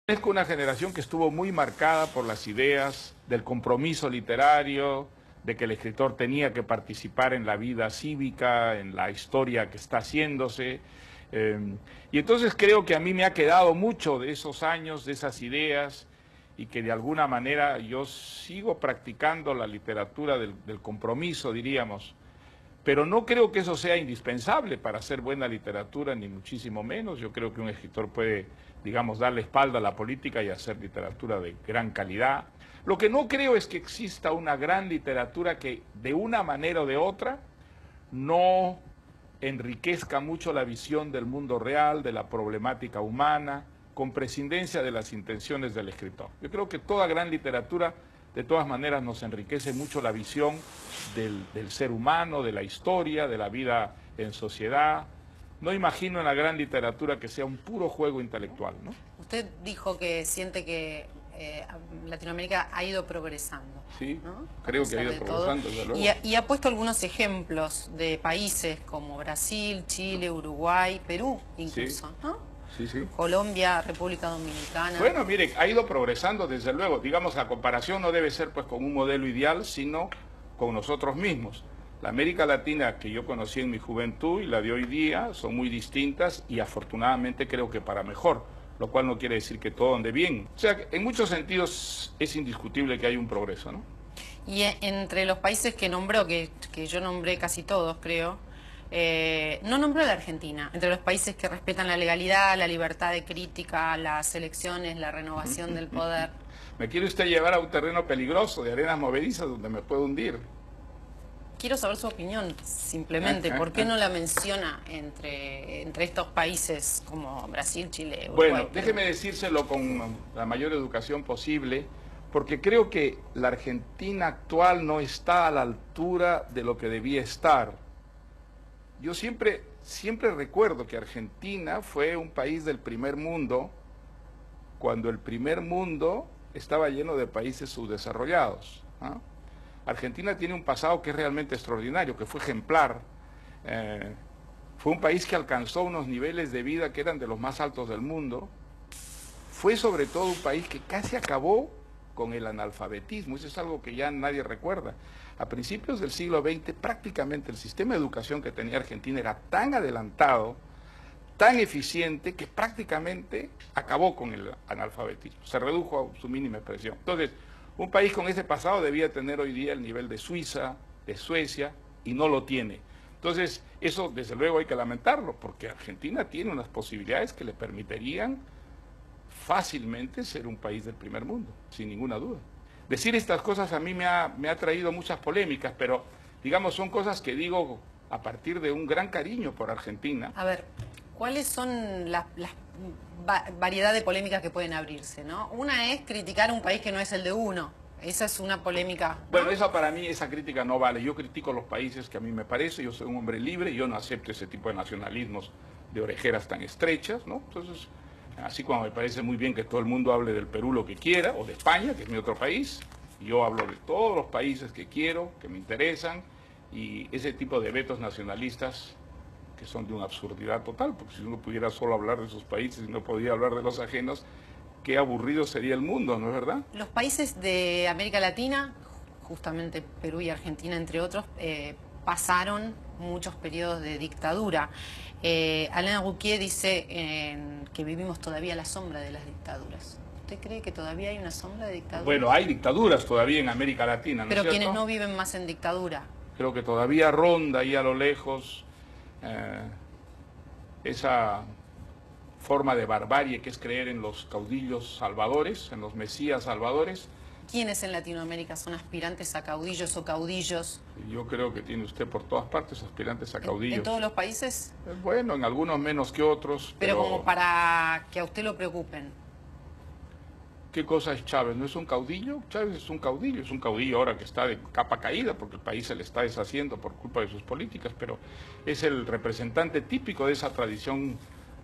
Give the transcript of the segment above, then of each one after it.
Pertenezco a una generación que estuvo muy marcada por las ideas del compromiso literario, de que el escritor tenía que participar en la vida cívica, en la historia que está haciéndose. Y entonces creo que a mí me ha quedado mucho de esos años, de esas ideas, y que de alguna manera yo sigo practicando la literatura del compromiso, diríamos. Pero no creo que eso sea indispensable para hacer buena literatura, ni muchísimo menos. Yo creo que un escritor puede, digamos, darle espalda a la política y hacer literatura de gran calidad. Lo que no creo es que exista una gran literatura que, de una manera o de otra, no enriquezca mucho la visión del mundo real, de la problemática humana, con prescindencia de las intenciones del escritor. Yo creo que toda gran literatura, de todas maneras, nos enriquece mucho la visión del ser humano, de la historia, de la vida en sociedad. No imagino en la gran literatura que sea un puro juego intelectual, ¿no? Usted dijo que siente que Latinoamérica ha ido progresando, Sí, ¿no? creo que ha ido progresando, desde luego. Y ha puesto algunos ejemplos de países como Brasil, Chile, Uruguay, Perú incluso, Sí, ¿no? sí, sí. Colombia, República Dominicana. Bueno, mire, ha ido progresando desde luego. Digamos, la comparación no debe ser pues con un modelo ideal, sino con nosotros mismos. La América Latina que yo conocí en mi juventud y la de hoy día son muy distintas y afortunadamente creo que para mejor, lo cual no quiere decir que todo ande bien. O sea, en muchos sentidos es indiscutible que hay un progreso, ¿no? Y entre los países que nombró, que yo nombré casi todos, creo, no nombró la Argentina, entre los países que respetan la legalidad, la libertad de crítica, las elecciones, la renovación del poder. Me quiere usted llevar a un terreno peligroso, de arenas movedizas, donde me puedo hundir. Quiero saber su opinión, simplemente. ¿Por qué no la menciona entre estos países como Brasil, Chile, Uruguay? Bueno, déjeme decírselo con la mayor educación posible, porque creo que la Argentina actual no está a la altura de lo que debía estar. Yo siempre recuerdo que Argentina fue un país del primer mundo, cuando el primer mundo estaba lleno de países subdesarrollados, ¿ah? Argentina tiene un pasado que es realmente extraordinario, que fue ejemplar. Fue un país que alcanzó unos niveles de vida que eran de los más altos del mundo. Fue sobre todo un país que casi acabó con el analfabetismo. Eso es algo que ya nadie recuerda. A principios del siglo XX, prácticamente el sistema de educación que tenía Argentina era tan adelantado, tan eficiente, que prácticamente acabó con el analfabetismo. Se redujo a su mínima expresión. Entonces, un país con ese pasado debía tener hoy día el nivel de Suiza, de Suecia, y no lo tiene. Entonces, eso desde luego hay que lamentarlo, porque Argentina tiene unas posibilidades que le permitirían fácilmente ser un país del primer mundo, sin ninguna duda. Decir estas cosas a mí me ha traído muchas polémicas, pero digamos son cosas que digo a partir de un gran cariño por Argentina. A ver, ¿cuáles son las variedad de polémicas que pueden abrirse, ¿no? Una es criticar un país que no es el de uno. Esa es una polémica, ¿no? Bueno, esa para mí, esa crítica no vale. Yo critico los países que a mí me parece, yo soy un hombre libre, yo no acepto ese tipo de nacionalismos de orejeras tan estrechas, ¿no? Entonces, así como me parece muy bien que todo el mundo hable del Perú lo que quiera, o de España, que es mi otro país, yo hablo de todos los países que quiero, que me interesan, y ese tipo de vetos nacionalistas que son de una absurdidad total, porque si uno pudiera solo hablar de sus países y no podía hablar de los ajenos, qué aburrido sería el mundo, ¿no es verdad? Los países de América Latina, justamente Perú y Argentina entre otros, pasaron muchos periodos de dictadura. Alain Rouquier dice que vivimos todavía a la sombra de las dictaduras. ¿Usted cree que todavía hay una sombra de dictadura? Bueno, hay dictaduras todavía en América Latina, ¿no es Pero cierto? quienes no viven más en dictadura. Creo que todavía ronda ahí a lo lejos esa forma de barbarie que es creer en los caudillos salvadores, en los mesías salvadores. ¿Quiénes en Latinoamérica son aspirantes a caudillos o caudillos? Yo creo que tiene usted por todas partes aspirantes a caudillos. ¿En todos los países? Bueno, en algunos menos que otros. Pero como para que a usted lo preocupen. ¿Qué cosa es Chávez? ¿No es un caudillo? Chávez es un caudillo ahora que está de capa caída porque el país se le está deshaciendo por culpa de sus políticas, pero es el representante típico de esa tradición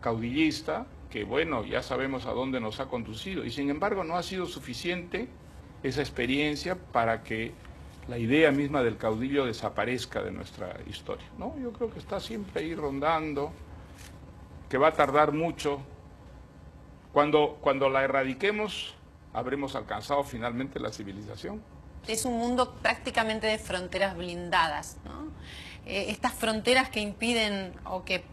caudillista que, bueno, ya sabemos a dónde nos ha conducido y sin embargo no ha sido suficiente esa experiencia para que la idea misma del caudillo desaparezca de nuestra historia, ¿no? Yo creo que está siempre ahí rondando, que va a tardar mucho Cuando la erradiquemos, habremos alcanzado finalmente la civilización. Es un mundo prácticamente de fronteras blindadas, ¿no? Estas fronteras que impiden o que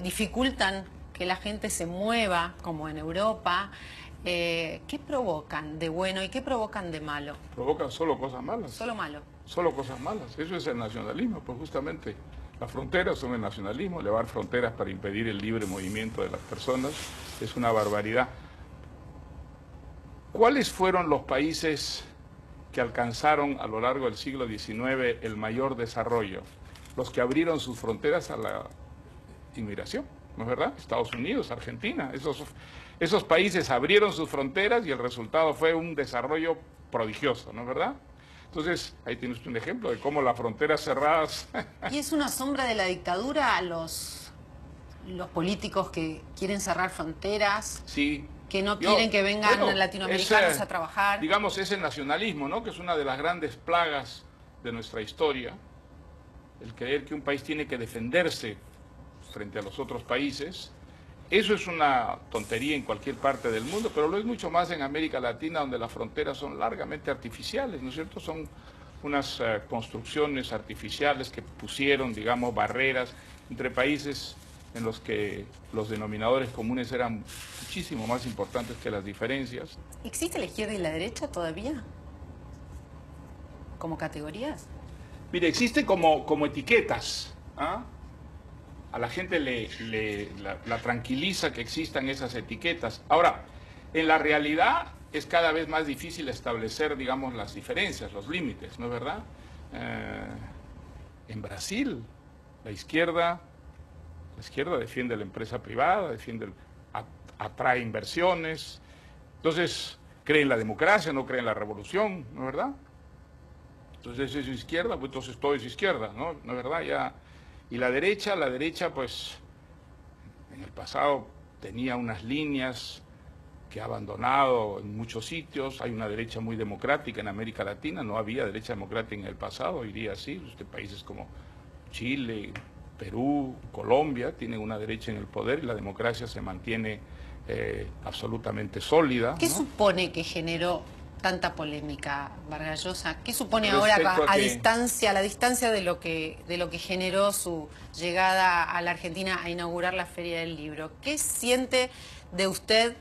dificultan que la gente se mueva, como en Europa, ¿qué provocan de bueno y qué provocan de malo? Provocan solo cosas malas. Solo malo. Solo cosas malas. Eso es el nacionalismo, pues justamente. Las fronteras son el nacionalismo, elevar fronteras para impedir el libre movimiento de las personas es una barbaridad. ¿Cuáles fueron los países que alcanzaron a lo largo del siglo XIX el mayor desarrollo? Los que abrieron sus fronteras a la inmigración, ¿no es verdad? Estados Unidos, Argentina, esos países abrieron sus fronteras y el resultado fue un desarrollo prodigioso, ¿no es verdad? Entonces, ahí tienes un ejemplo de cómo las fronteras cerradas... ¿Y es una sombra de la dictadura a los políticos que quieren cerrar fronteras? Sí. Que no quieren que vengan latinoamericanos a trabajar. Digamos, ese nacionalismo, ¿no? Que es una de las grandes plagas de nuestra historia. El creer que un país tiene que defenderse frente a los otros países. Eso es una tontería en cualquier parte del mundo, pero lo es mucho más en América Latina, donde las fronteras son largamente artificiales, ¿no es cierto? Son unas construcciones artificiales que pusieron, digamos, barreras entre países en los que los denominadores comunes eran muchísimo más importantes que las diferencias. ¿Existe la izquierda y la derecha todavía? ¿Como categorías? Mire, existe como etiquetas, ¿ah? A la gente la tranquiliza que existan esas etiquetas. Ahora, en la realidad es cada vez más difícil establecer, digamos, las diferencias, los límites, ¿no es verdad? En Brasil, la izquierda defiende la empresa privada, atrae inversiones, entonces cree en la democracia, no cree en la revolución, ¿no es verdad? Entonces es izquierda, pues entonces todo es izquierda, ¿no? ¿No es verdad? Ya. Y la derecha pues en el pasado tenía unas líneas que ha abandonado en muchos sitios. Hay una derecha muy democrática en América Latina, no había derecha democrática en el pasado, iría así. Países como Chile, Perú, Colombia tienen una derecha en el poder y la democracia se mantiene absolutamente sólida. ¿Qué ¿no? supone que generó tanta polémica, Vargas Llosa? ¿Qué supone ahora a la distancia de lo que generó su llegada a la Argentina a inaugurar la Feria del Libro? ¿Qué siente de usted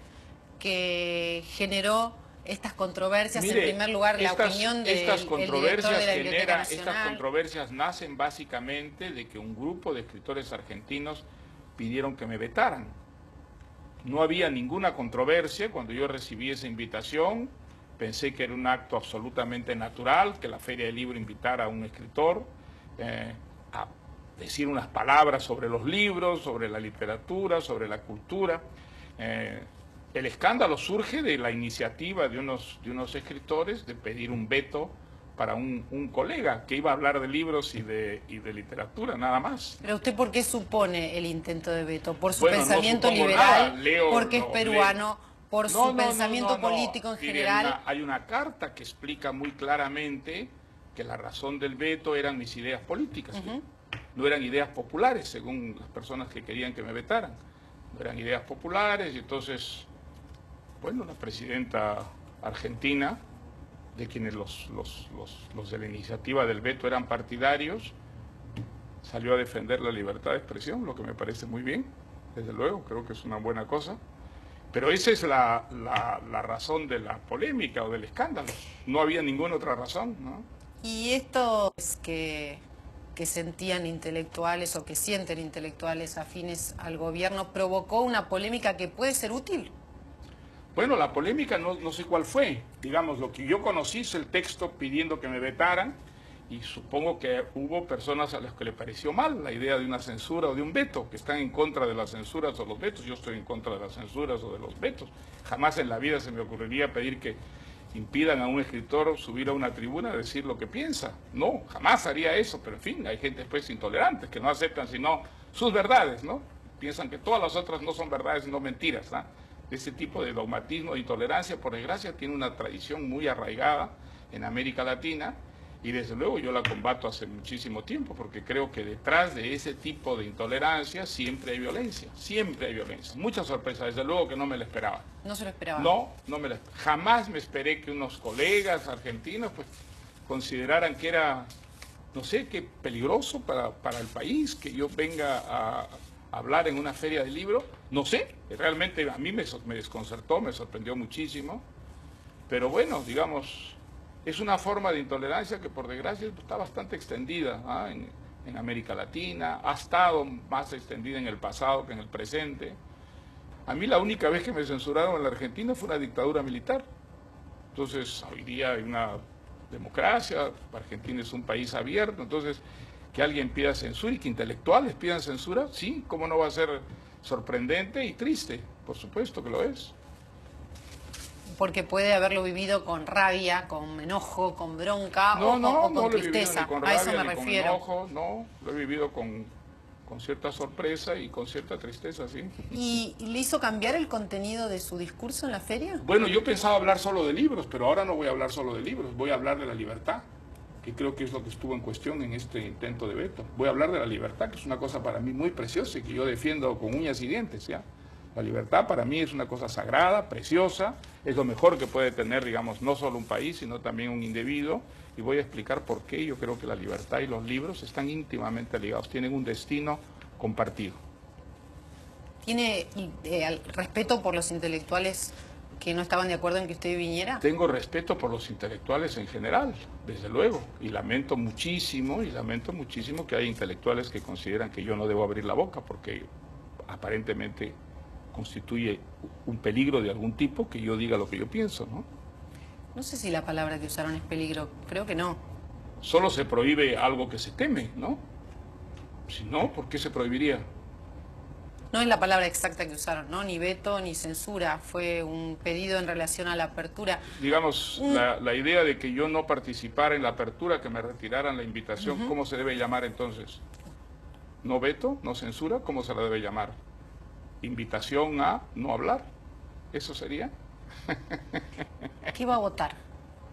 que generó estas controversias? Mire, en primer lugar, la opinión del director de la Biblioteca Nacional. Estas controversias nacen básicamente de que un grupo de escritores argentinos pidieron que me vetaran. No había ninguna controversia cuando yo recibí esa invitación. Pensé que era un acto absolutamente natural que la Feria del Libro invitara a un escritor a decir unas palabras sobre los libros, sobre la literatura, sobre la cultura. El escándalo surge de la iniciativa de unos escritores de pedir un veto para un colega que iba a hablar de libros y de literatura, nada más. ¿Pero usted por qué supone el intento de veto? ¿Por su pensamiento liberal? ¿Porque es peruano? ¿Por su pensamiento político en general? Hay una carta que explica muy claramente que la razón del veto eran mis ideas políticas. No eran ideas populares, según las personas que querían que me vetaran. No eran ideas populares y entonces, bueno, la presidenta argentina, de quienes los de la iniciativa del veto eran partidarios, salió a defender la libertad de expresión, lo que me parece muy bien, desde luego, creo que es una buena cosa. Pero esa es la razón de la polémica o del escándalo. No había ninguna otra razón, ¿no? Y esto es que sentían intelectuales o que sienten intelectuales afines al gobierno provocó una polémica que puede ser útil. Bueno, la polémica no sé cuál fue. Digamos, lo que yo conocí es el texto pidiendo que me vetaran y supongo que hubo personas a las que le pareció mal la idea de una censura o de un veto, que están en contra de las censuras o los vetos. Yo estoy en contra de las censuras o de los vetos. Jamás en la vida se me ocurriría pedir que impidan a un escritor subir a una tribuna a decir lo que piensa. No, jamás haría eso, pero en fin, hay gente pues intolerante que no aceptan sino sus verdades, ¿no? Piensan que todas las otras no son verdades, sino mentiras, ¿no? Ese tipo de dogmatismo, de intolerancia, por desgracia, tiene una tradición muy arraigada en América Latina Y desde luego yo la combato hace muchísimo tiempo, porque creo que detrás de ese tipo de intolerancia siempre hay violencia, siempre hay violencia. Mucha sorpresa, desde luego que no me la esperaba. No se lo esperaba. No, jamás me esperé que unos colegas argentinos pues consideraran que era, no sé, que peligroso para el país, que yo venga a hablar en una feria de libro. No sé, realmente a mí me desconcertó, me sorprendió muchísimo. Pero bueno, digamos, es una forma de intolerancia que por desgracia está bastante extendida en América Latina, ha estado más extendida en el pasado que en el presente. A mí la única vez que me censuraron en la Argentina fue una dictadura militar. Entonces, hoy día hay una democracia, Argentina es un país abierto, entonces que alguien pida censura y que intelectuales pidan censura, sí, ¿cómo no va a ser sorprendente y triste? Por supuesto que lo es. Porque puede haberlo vivido con rabia, con enojo, con bronca o con no lo he vivido tristeza. ni con A eso rabia, me ni refiero. con enojo, no, lo he vivido con cierta sorpresa y con cierta tristeza, sí. ¿Y le hizo cambiar el contenido de su discurso en la feria? Bueno, yo pensaba hablar solo de libros, pero ahora no voy a hablar solo de libros, voy a hablar de la libertad, que creo que es lo que estuvo en cuestión en este intento de veto. Voy a hablar de la libertad, que es una cosa para mí muy preciosa y que yo defiendo con uñas y dientes, ¿ya? La libertad para mí es una cosa sagrada, preciosa, es lo mejor que puede tener, digamos, no solo un país, sino también un individuo, y voy a explicar por qué yo creo que la libertad y los libros están íntimamente ligados, tienen un destino compartido. ¿Tiene respeto por los intelectuales que no estaban de acuerdo en que usted viniera? Tengo respeto por los intelectuales en general, desde luego, y lamento muchísimo que haya intelectuales que consideran que yo no debo abrir la boca, porque aparentemente constituye un peligro de algún tipo que yo diga lo que yo pienso, ¿no? No sé si la palabra que usaron es peligro, creo que no. Solo se prohíbe algo que se teme, ¿no? Si no, ¿por qué se prohibiría? No es la palabra exacta que usaron, ¿no? Ni veto ni censura, fue un pedido en relación a la apertura. Digamos, la idea de que yo no participara en la apertura, que me retiraran la invitación, ¿cómo se debe llamar entonces? ¿No veto? ¿No censura? ¿Cómo se la debe llamar? ¿Invitación a no hablar? ¿Eso sería? ¿Qué va a votar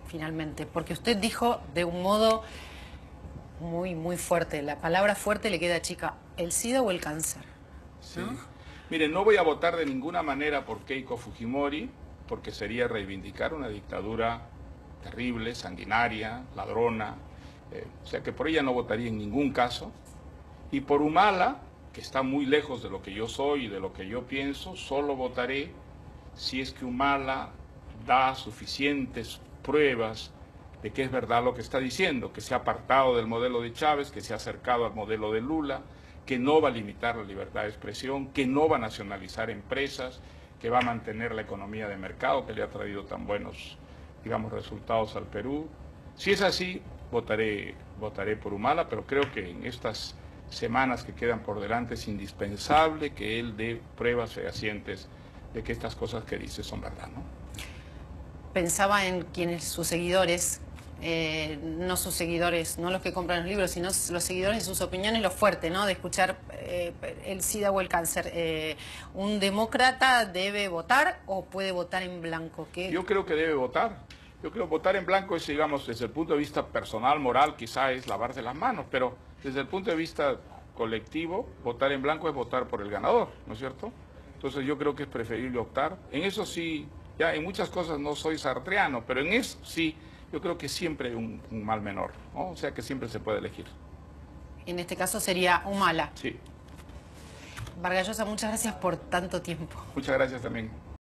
finalmente? Porque usted dijo de un modo muy fuerte, la palabra fuerte le queda chica, ¿el SIDA o el cáncer? Sí. Miren, no voy a votar de ninguna manera por Keiko Fujimori, porque sería reivindicar una dictadura terrible, sanguinaria, ladrona, o sea que por ella no votaría en ningún caso. Y por Humala, que está muy lejos de lo que yo soy y de lo que yo pienso, solo votaré si es que Humala da suficientes pruebas de que es verdad lo que está diciendo, que se ha apartado del modelo de Chávez, que se ha acercado al modelo de Lula, que no va a limitar la libertad de expresión, que no va a nacionalizar empresas, que va a mantener la economía de mercado que le ha traído tan buenos, digamos, resultados al Perú. Si es así, votaré por Humala, pero creo que en estas semanas que quedan por delante es indispensable que él dé pruebas fehacientes de que estas cosas que dice son verdad, ¿no? Pensaba en quienes, sus seguidores, no sus seguidores, no los que compran los libros, sino los seguidores de sus opiniones, lo fuerte, ¿no? De escuchar el SIDA o el cáncer. ¿Un demócrata debe votar o puede votar en blanco? ¿Qué? Yo creo que debe votar. Yo creo que votar en blanco es, digamos, desde el punto de vista personal, moral, quizá es lavarse las manos, pero desde el punto de vista colectivo, votar en blanco es votar por el ganador, ¿no es cierto? Entonces yo creo que es preferible optar. En eso sí, ya en muchas cosas no soy sartreano, pero en eso sí, yo creo que siempre hay un mal menor, ¿no? O sea que siempre se puede elegir. En este caso sería Humala. Sí. Vargas Llosa, muchas gracias por tanto tiempo. Muchas gracias también.